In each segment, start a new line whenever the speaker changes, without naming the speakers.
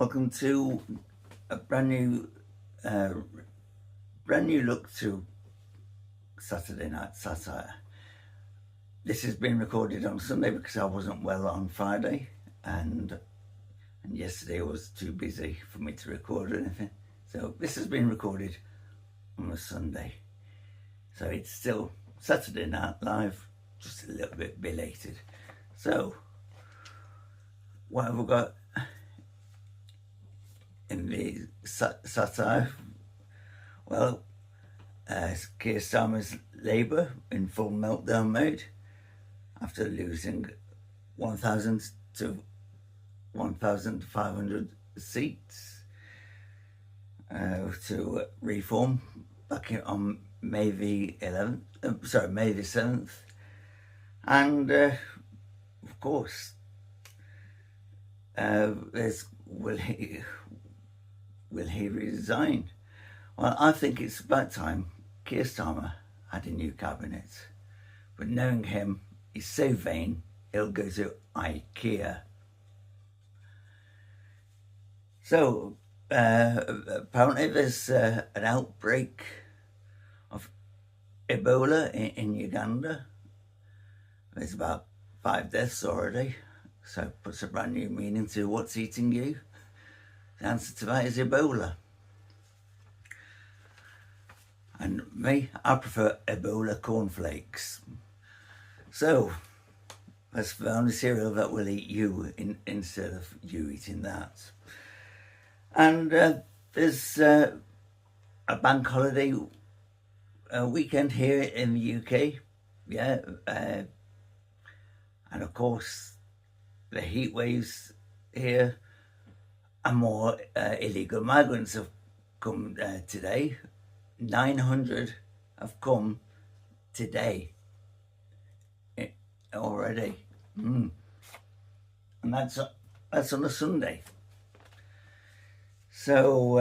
Welcome to a brand new look to Saturday Night Satire. This has been recorded on Sunday because I wasn't well on Friday, and yesterday I was too busy for me to record anything. So this has been recorded on a Sunday. So it's still Saturday Night Live, just a little bit belated. So what have we got in the satire? Well, Keir Starmer's Labour in full meltdown mode after losing 1,000 to 1,500 seats to reform back on May the 7th. And of course, will he resign? Well, I think it's about time Keir Starmer had a new cabinet. But knowing him, he's so vain, he'll go to IKEA. So, apparently there's an outbreak of Ebola in Uganda. There's about 5 deaths already. So it puts a brand new meaning to what's eating you. The answer to that is Ebola. And me, I prefer Ebola cornflakes. So that's the only cereal that will eat you instead of you eating that. And there's a bank holiday weekend here in the UK. Yeah, and of course the heat waves here, and more illegal migrants have come today. 900 have come today already, and that's on a Sunday. So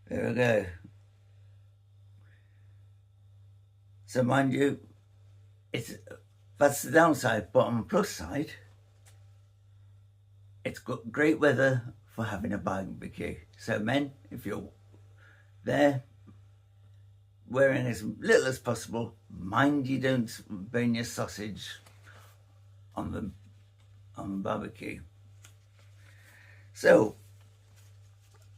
there we go. So mind you, that's the downside, but on the plus side, it's got great weather for having a barbecue. So men, if you're there, wearing as little as possible, mind you don't burn your sausage on the barbecue. So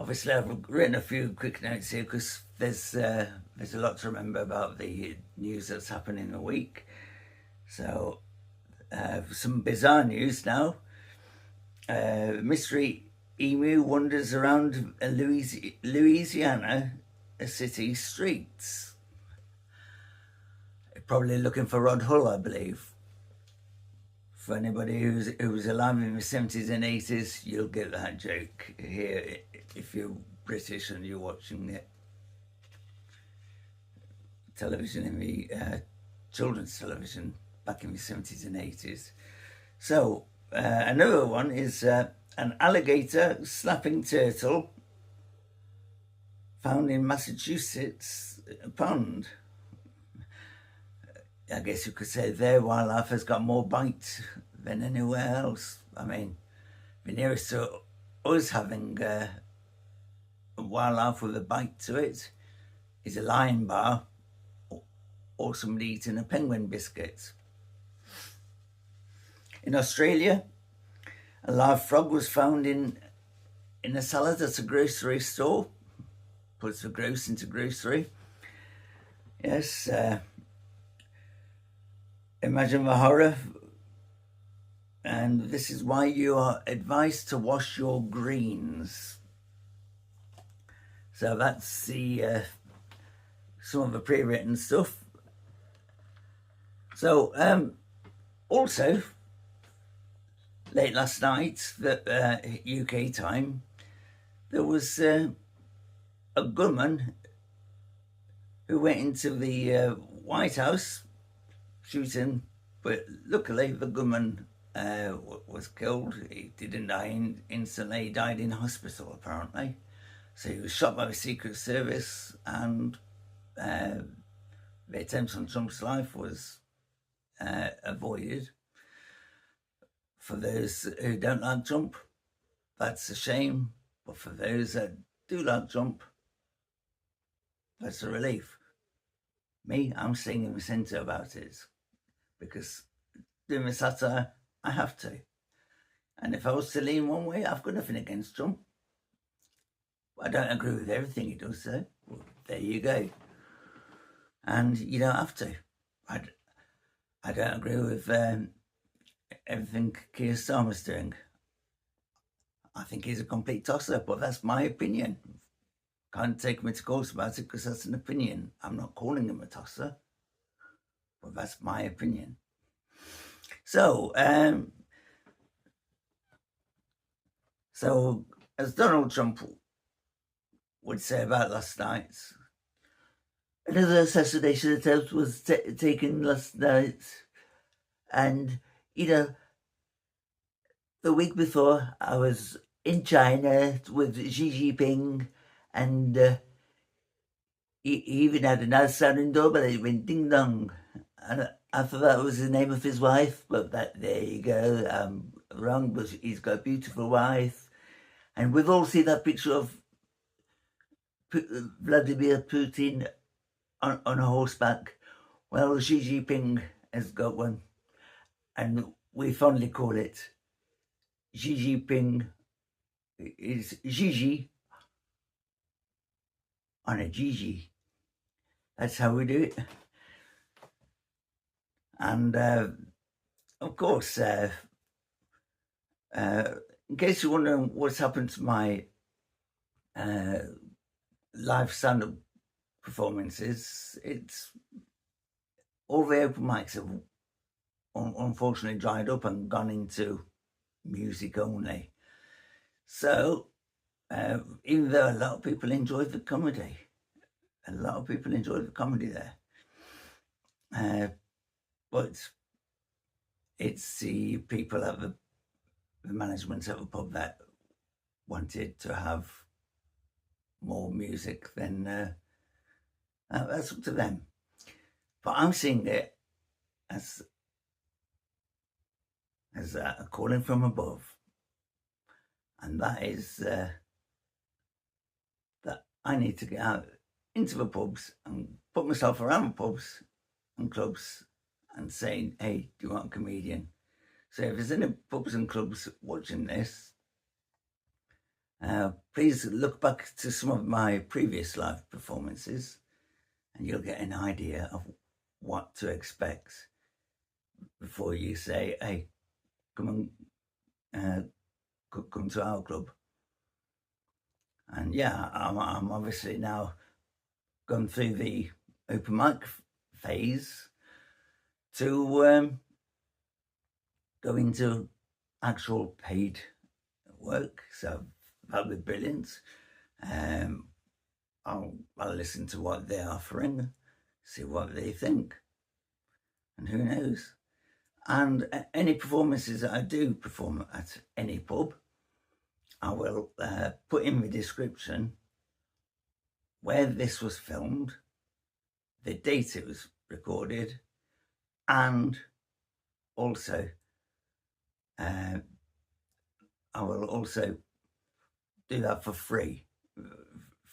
obviously I've written a few quick notes here because there's a lot to remember about the news that's happened in the week. So some bizarre news now. Mystery emu wanders around Louisiana city streets. Probably looking for Rod Hull, I believe. For anybody who was alive in the 70s and 80s, you'll get that joke here if you're British and you're watching the television in the children's television back in the 70s and 80s. So another one is an alligator slapping turtle found in Massachusetts pond. I guess you could say their wildlife has got more bite than anywhere else. I mean, the nearest to us having a wildlife with a bite to it is a lion bar or somebody eating a penguin biscuit. In Australia, a live frog was found in a salad at a grocery store. Puts the gross into grocery. Yes, imagine the horror. And this is why you are advised to wash your greens. So that's the some of the pre-written stuff. So also late last night, the UK time, there was a gunman who went into the White House shooting, but luckily the gunman was killed. He didn't die instantly, he died in hospital apparently. So he was shot by the Secret Service, and the attempt on Trump's life was avoided. For those who don't like Trump, that's a shame. But for those that do like Trump, that's a relief. Me, I'm singing the centre about it because doing the satire, I have to. And if I was to lean one way, I've got nothing against Trump. I don't agree with everything he does, though. Well, there you go. And you don't have to. I don't agree with everything Keir Starmer's doing. I think he's a complete tosser, but that's my opinion. Can't take me to court about it because that's an opinion. I'm not calling him a tosser, but that's my opinion. So as Donald Trump would say about last night, another assassination attempt was taken last night, and the week before I was in China with Xi Jinping, and he even had a nice sounding doorbell. It went ding dong, and I thought that was the name of his wife, but there you go. I'm wrong, but he's got a beautiful wife, and we've all seen that picture of Vladimir Putin on a horseback. Well, Xi Jinping has got one, and we fondly call it Xi Jinping is Gigi on a Gigi. That's how we do it. And of course, in case you're wondering what's happened to my live stand-up performances, it's all the open mics have unfortunately dried up and gone into music only. So even though a lot of people enjoyed the comedy, there, but it's the people at the management of the pub that wanted to have more music, then that's up to them. But I'm seeing it as a calling from above, and that is that I need to get out into the pubs and put myself around the pubs and clubs and saying, hey, do you want a comedian? So if there's any pubs and clubs watching this, please look back to some of my previous live performances and you'll get an idea of what to expect before you say, hey, come to our club. And yeah, I'm obviously now gone through the open mic phase to go into actual paid work. So that'll be brilliant. I'll listen to what they're offering, see what they think, and who knows. And any performances that I do perform at any pub, I will put in the description where this was filmed, the date it was recorded, and also I will also do that for free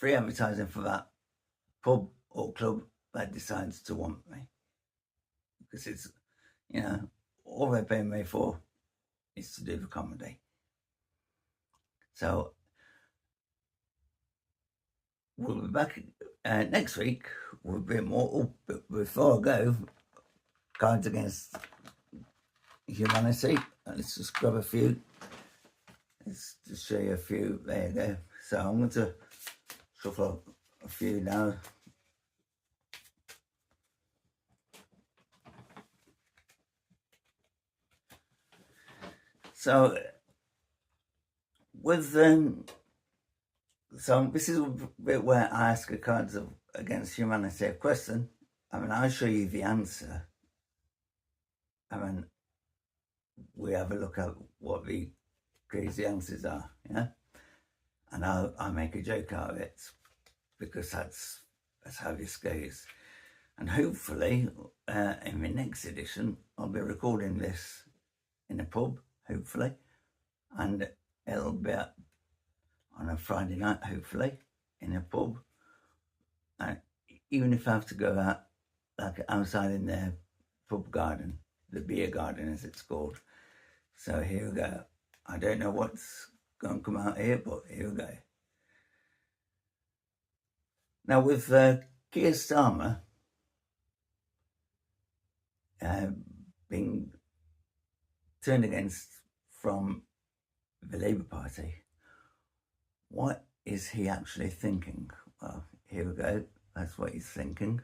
advertising for that pub or club that decides to want me, because it's, all they're paying me for is to do the comedy. So we'll be back next week with a bit more. But before I go, Cards Against Humanity. Let's just grab a few. Let's just show you a few. There you go. So I'm going to shuffle a few now. So with so this is a bit where I ask a Cards Against Humanity a question. I'll show you the answer. We have a look at what the crazy answers are, and I'll make a joke out of it, because that's how this goes. And hopefully, in the next edition, I'll be recording this in a pub, hopefully, and it'll be on a Friday night, hopefully, in a pub. And even if I have to go out, like outside in the pub garden, the beer garden as it's called. So here we go. I don't know what's going to come out here, but here we go. Now with Keir Starmer being turned against from the Labour Party, what is he actually thinking? Well, here we go. That's what he's thinking.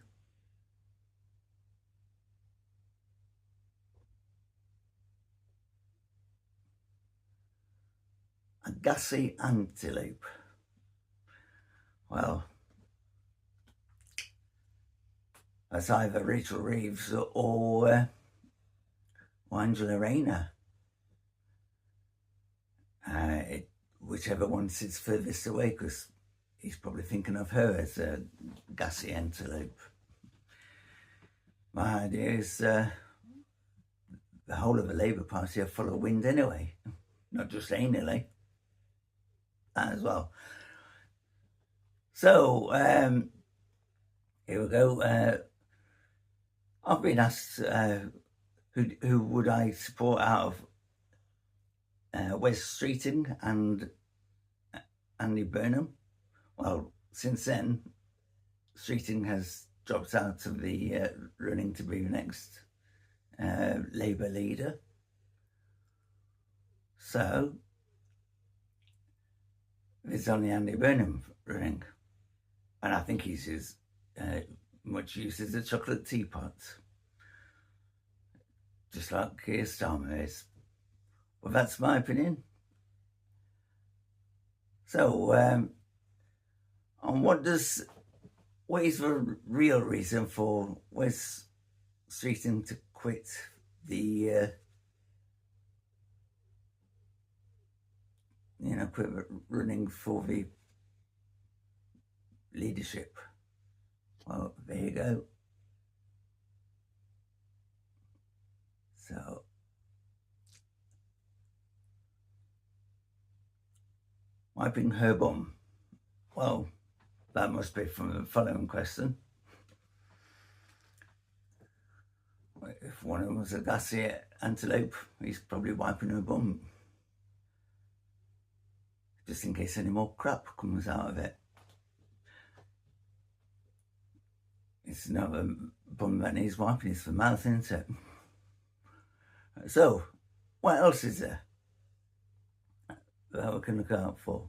A gassy antelope. Well, that's either Rachel Reeves or Angela Rayner. Whichever one sits furthest away, because he's probably thinking of her as a gassy antelope. My idea is the whole of the Labour Party are full of wind anyway, not just anally, that as well. So, here we go. I've been asked who would I support out of Wes Streeting and Andy Burnham. Well, since then, Streeting has dropped out of the running to be the next Labour leader. So, there's only Andy Burnham running. And I think he's as much use as a chocolate teapot. Just like Keir Starmer is. Well, that's my opinion. So, and what is the real reason for Wes Streeting to quit the, quit running for the leadership? Well, there you go. So, wiping her bum. Well, that must be from the following question. If one of them was a gassy antelope, he's probably wiping her bum, just in case any more crap comes out of it. It's not a bum that he's wiping, it's the mouth, isn't it? So, what else is there that we can look out for?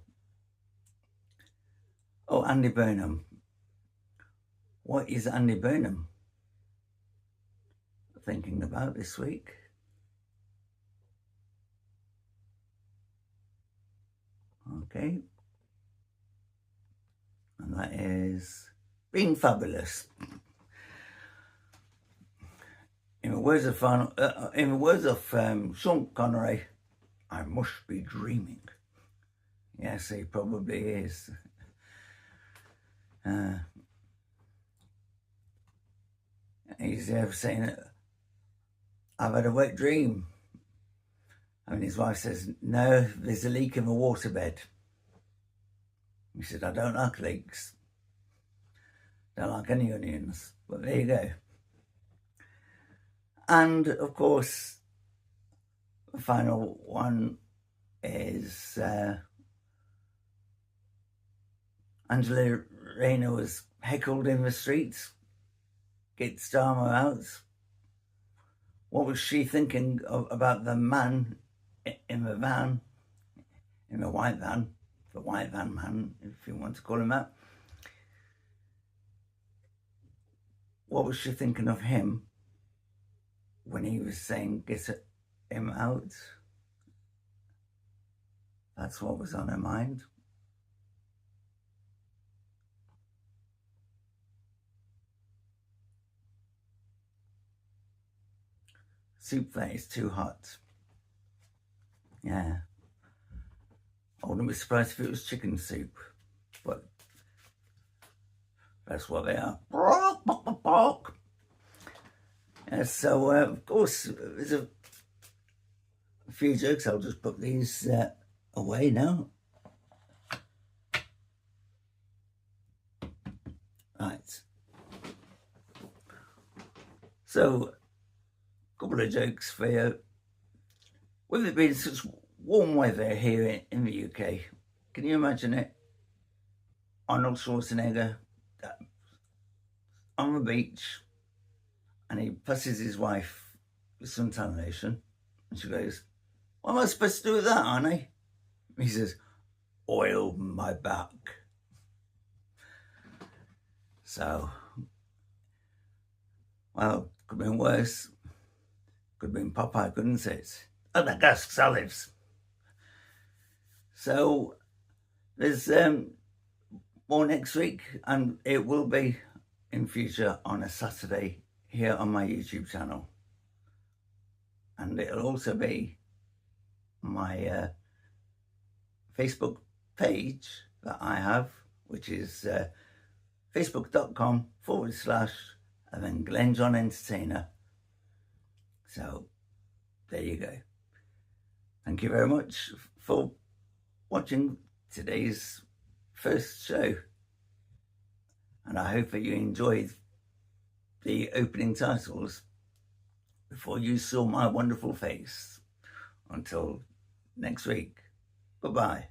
Oh, Andy Burnham. What is Andy Burnham thinking about this week? Okay. And that is being fabulous. In the words of Sean Connery, I must be dreaming. Yes, he probably is. He's saying, I've had a wet dream. And his wife says, no, there's a leak in the waterbed. He said, I don't like leaks. Don't like any onions. But there you go. And, of course, the final one is Angela Rayner was heckled in the streets. Get Starmer out. What was she thinking about the man in the van, in the white van man, if you want to call him that? What was she thinking of him when he was saying, get him out? That's what was on her mind. Soup that is too hot. Yeah. I wouldn't be surprised if it was chicken soup, but that's what they are. Yeah, so, of course, there's a few jokes. I'll just put these away now. Right. So, a couple of jokes for you. With it being such warm weather here in the UK, can you imagine it? Arnold Schwarzenegger on the beach, and he pusses his wife with suntan lotion, and she goes, "What am I supposed to do with that, Arnie?" He says, "Oil my back." So, well, could have been worse. Could have been Popeye, couldn't it? Oh, the gas olives. So, there's more next week, and it will be in future on a Saturday here on my YouTube channel. And it'll also be my Facebook page that I have, which is facebook.com/ and then Glenn John Entertainer. So there you go. Thank you very much for watching today's first show. And I hope that you enjoyed the opening titles before you saw my wonderful face. Until next week, goodbye.